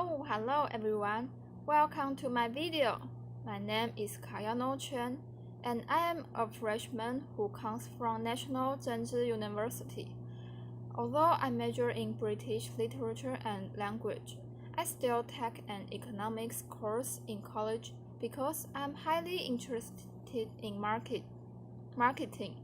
Oh, hello everyone. Welcome to my video. My name is Kayano Chen, and I am a freshman who comes from National Zhengzhi University. Although I major in British literature and language, I still take an economics course in college because I'm highly interested in marketing.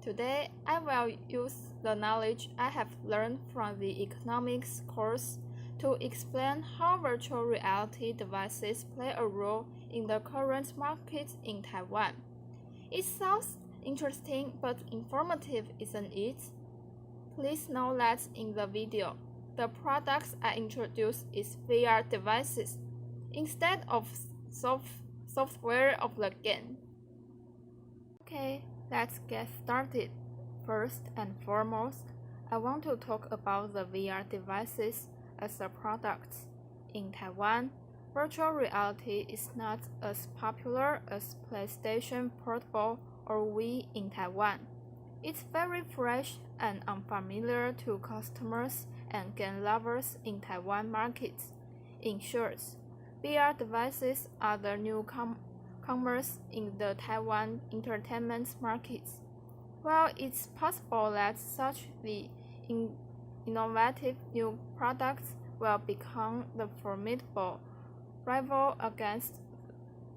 Today, I will use the knowledge I have learned from the economics course to explain how virtual reality devices play a role in the current market in Taiwan. It sounds interesting but informative, isn't it? Please note that in the video, the products I introduce is VR devices instead of software of the game. Okay, let's get started. First and foremost, I want to talk about the VR devices as a product. In Taiwan, virtual reality is not as popular as PlayStation Portable or Wii in Taiwan. It's very fresh and unfamiliar to customers and game lovers in Taiwan markets. In short, VR devices are the newcomers in the Taiwan entertainment markets. While it's possible that such innovative new products will become the formidable rival against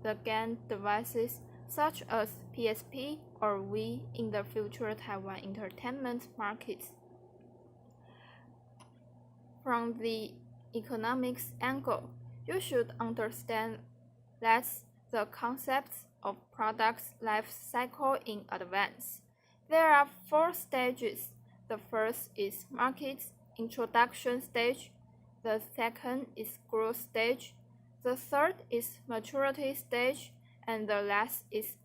the game devices such as PSP or Wii in the future Taiwan entertainment markets. From the economics angle, you should understand that the concepts of products life cycle in advance. There are 4 stages. The first is market introduction stage, the second is growth stage, the third is maturity stage, and the last is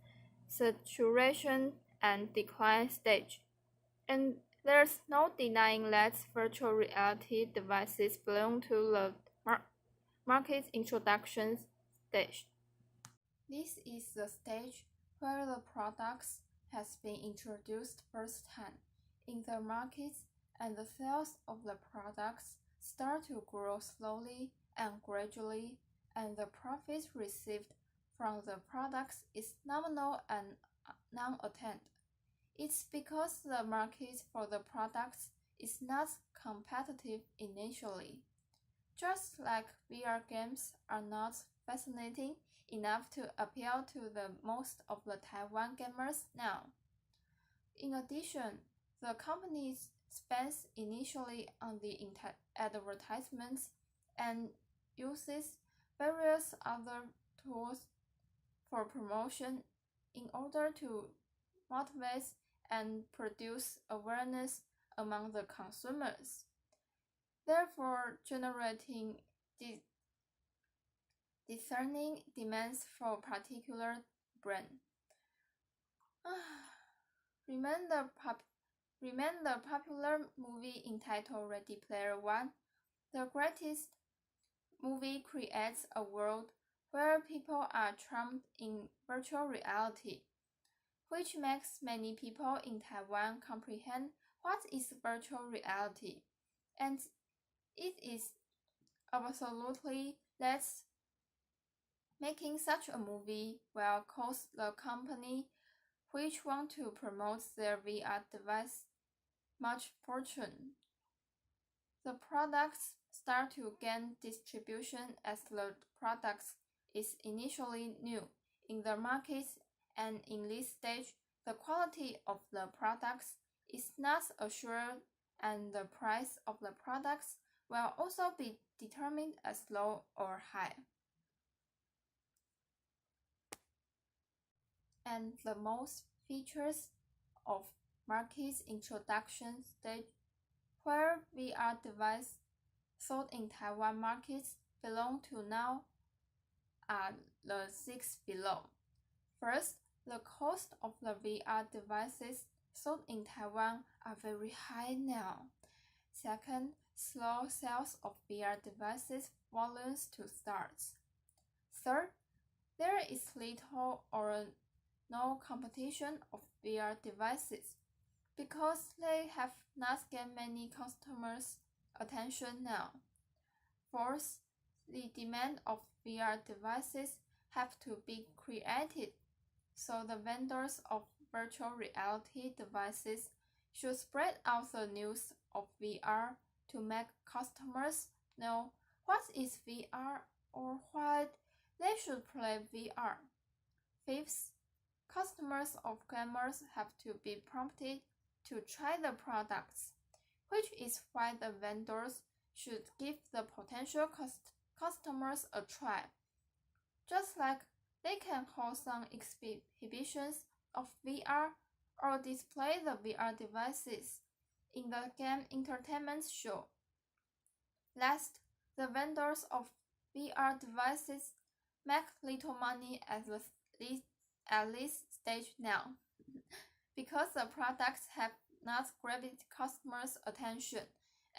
saturation and decline stage. And there's no denying that virtual reality devices belong to the market introduction stage. This is the stage where the products has been introduced firsthand in the market, and the sales of the products start to grow slowly and gradually, and the profits received from the products is nominal and non-attained. It's because the market for the products is not competitive initially. Just like VR games are not fascinating enough to appeal to the most of the Taiwan gamers now. In addition, the company spends initially on the advertisements and uses various other tools for promotion in order to motivate and produce awareness among the consumers, therefore generating discerning demands for a particular brand. Remember the popular movie entitled Ready Player One? The greatest movie creates a world where people are trapped in virtual reality, which makes many people in Taiwan comprehend what is virtual reality, and it is absolutely that making such a movie will cost the company which want to promote their VR device much fortune. The products start to gain distribution as the product is initially new in the market, and in this stage, the quality of the products is not assured, and the price of the products will also be determined as low or high. And the most features of market introduction stage where VR devices sold in Taiwan markets belong to now are the 6 below. First, the cost of the VR devices sold in Taiwan are very high now. Second, slow sales of VR devices volumes to start. Third, there is little or no competition of VR devices because they have not gained many customers' attention now. Fourth, the demand of VR devices have to be created, so the vendors of virtual reality devices should spread out the news of VR to make customers know what is VR or why they should play VR. Fifth, customers of gamers have to be prompted to try the products, which is why the vendors should give the potential customers a try. Just like they can hold some exhibitions of VR or display the VR devices in the game entertainment show. Last, the vendors of VR devices make little money at this stage now because the products have not grabbed customers' attention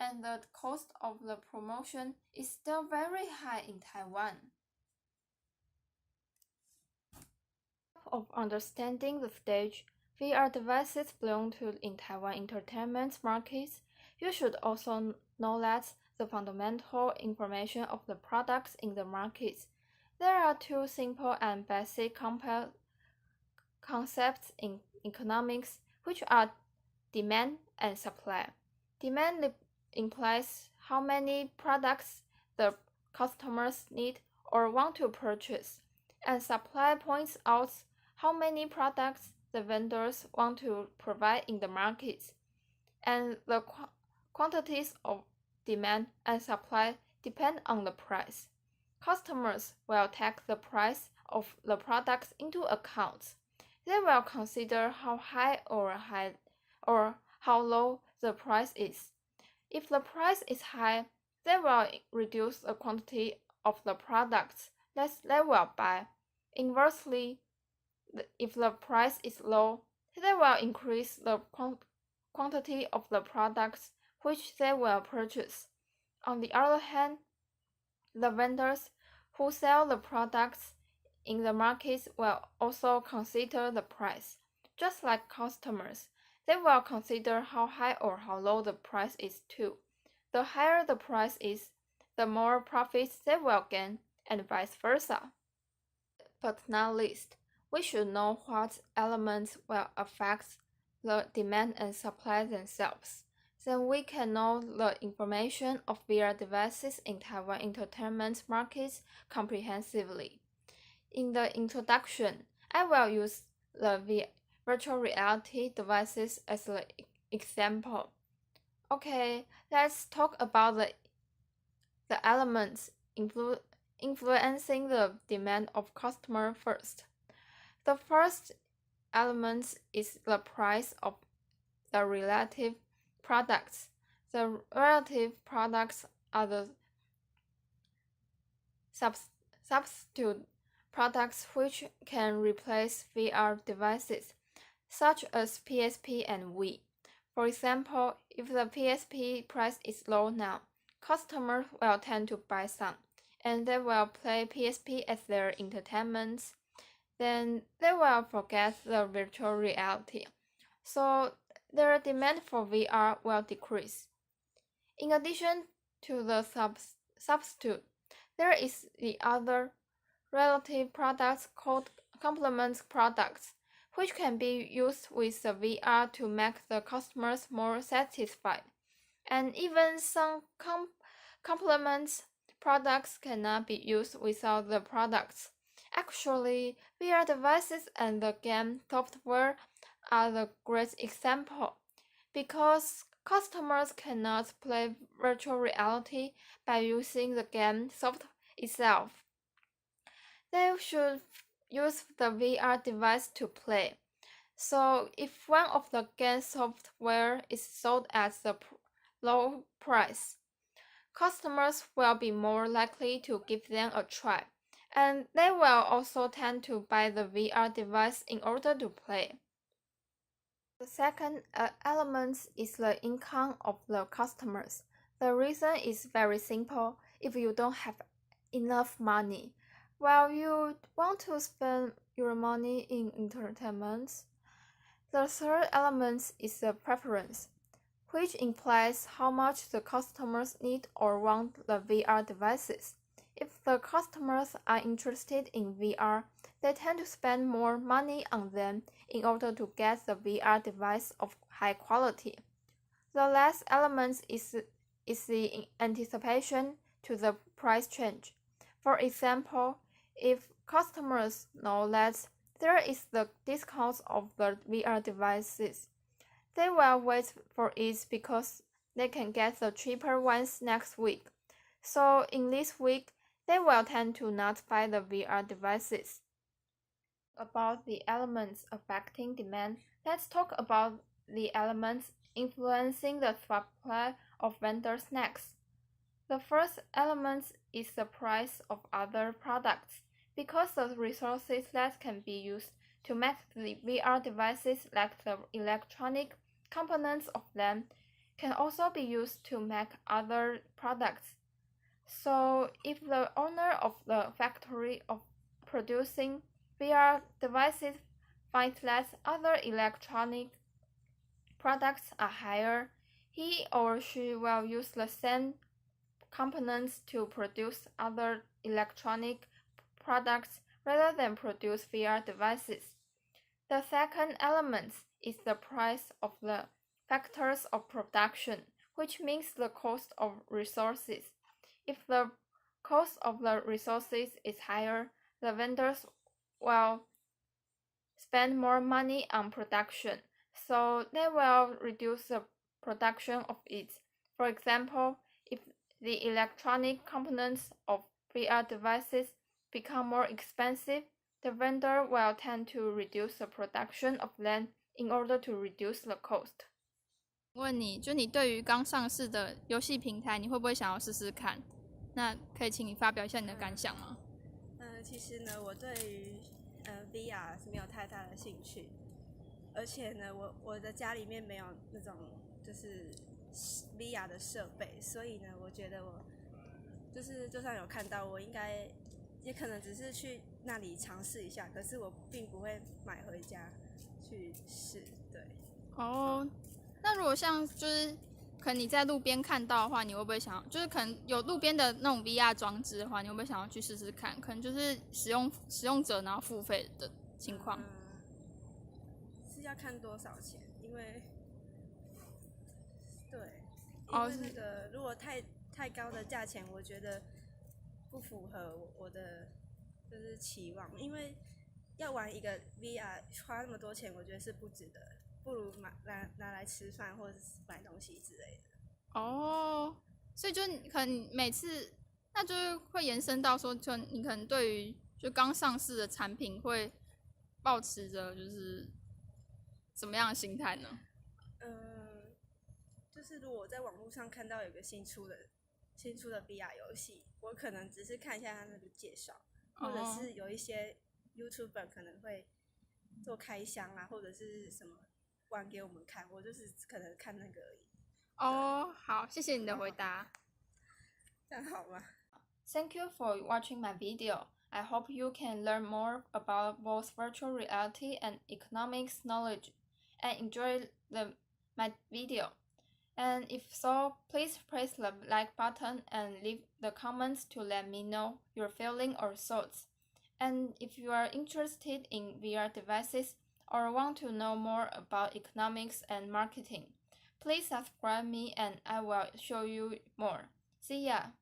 and the cost of the promotion is still very high in Taiwan. Of understanding the stage VR devices belong to in Taiwan entertainment markets, you should also know that the fundamental information of the products in the markets. There are two simple and basic concepts in economics, which are demand and supply. Demand implies how many products the customers need or want to purchase, and supply points out how many products the vendors want to provide in the market, and the quantities of demand and supply depend on the price. Customers will take the price of the products into account. They will consider how high or how low the price is. If the price is high, they will reduce the quantity of the products that they will buy. Inversely, if the price is low, they will increase the quantity of the products which they will purchase. On the other hand, the vendors who sell the products in the market will also consider the price. Just like customers, they will consider how high or how low the price is too. The higher the price is, the more profits they will gain, and vice versa. But not least, we should know what elements will affect the demand and supply themselves. Then we can know the information of VR devices in Taiwan entertainment markets comprehensively. In the introduction, I will use the virtual reality devices as an example. Okay, let's talk about the elements influencing the demand of customer first. The first element is the price of the relative products. The relative products are the substitute products which can replace VR devices, such as PSP and Wii. For example, if the PSP price is low now, customers will tend to buy some, and they will play PSP as their entertainment. Then they will forget the virtual reality, so their demand for VR will decrease. In addition to the substitute, there is the other relative products called complement products, which can be used with the VR to make the customers more satisfied. And even some complement products cannot be used without the products. Actually, VR devices and the game software are the great example, because customers cannot play virtual reality by using the game software itself. They should use the VR device to play. So if one of the game software is sold at the low price, customers will be more likely to give them a try, and they will also tend to buy the VR device in order to play. The second element is the income of the customers. The reason is very simple. If you don't have enough money, while you want to spend your money in entertainment. The third element is the preference, which implies how much the customers need or want the VR devices. If the customers are interested in VR, they tend to spend more money on them in order to get the VR device of high quality. The last element is the anticipation to the price change. For example, if customers know that there is the discount of the VR devices, they will wait for it because they can get the cheaper ones next week. So in this week, they will tend to not buy the VR devices. About the elements affecting demand, let's talk about the elements influencing the supply of vendor snacks. The first element is the price of other products. Because the resources that can be used to make the VR devices, like the electronic components of them, can also be used to make other products. So if the owner of the factory of producing VR devices finds that other electronic products are higher, he or she will use the same components to produce other electronic products rather than produce VR devices. The second element is the price of the factors of production, which means the cost of resources. If the cost of the resources is higher, the vendors will spend more money on production, so they will reduce the production of it. For example, if the electronic components of VR devices become more expensive, the vendor will tend to reduce the production of them in order to reduce the cost. 问你，就你对于刚上市的游戏平台，你会不会想要试试看？那可以请你发表一下你的感想吗？其实呢，我对于VR 是没有太大的兴趣，而且呢，我的家里面没有那种就是 VR 的设备，所以呢，我觉得我就是就算有看到，我应该也可能只是去那里尝试一下，可是我并不会买回家去试。对。哦，那如果像就是可能你在路边看到的话，你会不会想要？就是可能有路边的那种 VR 装置的话，你会不会想要去试试看？可能就是使用者然后付费的情况。是要看多少钱？因为对，哦因为那个如果太高的价钱，我觉得不符合我的就是期望，因为要玩一个 VR 花那么多钱，我觉得是不值得，不如拿来吃饭或者是买东西之类的。哦，所以就你可能每次，那就是会延伸到说，就你可能对于就刚上市的产品会抱持着就是什么样的心态呢？就是如果我在网络上看到有个新出的 VR 游戏，我可能只是看一下它那个介绍，或者是有一些 YouTuber 可能会做开箱啊，或者是什么玩给我们看，我就是可能看那个而已。哦，好，谢谢你的回答。这样好吗？ Thank you for watching my video. I hope you can learn more about both virtual reality and economics knowledge and enjoy my video. And if so, please press the like button and leave the comments to let me know your feeling or thoughts. And if you are interested in VR devices or want to know more about economics and marketing, please subscribe me and I will show you more. See ya!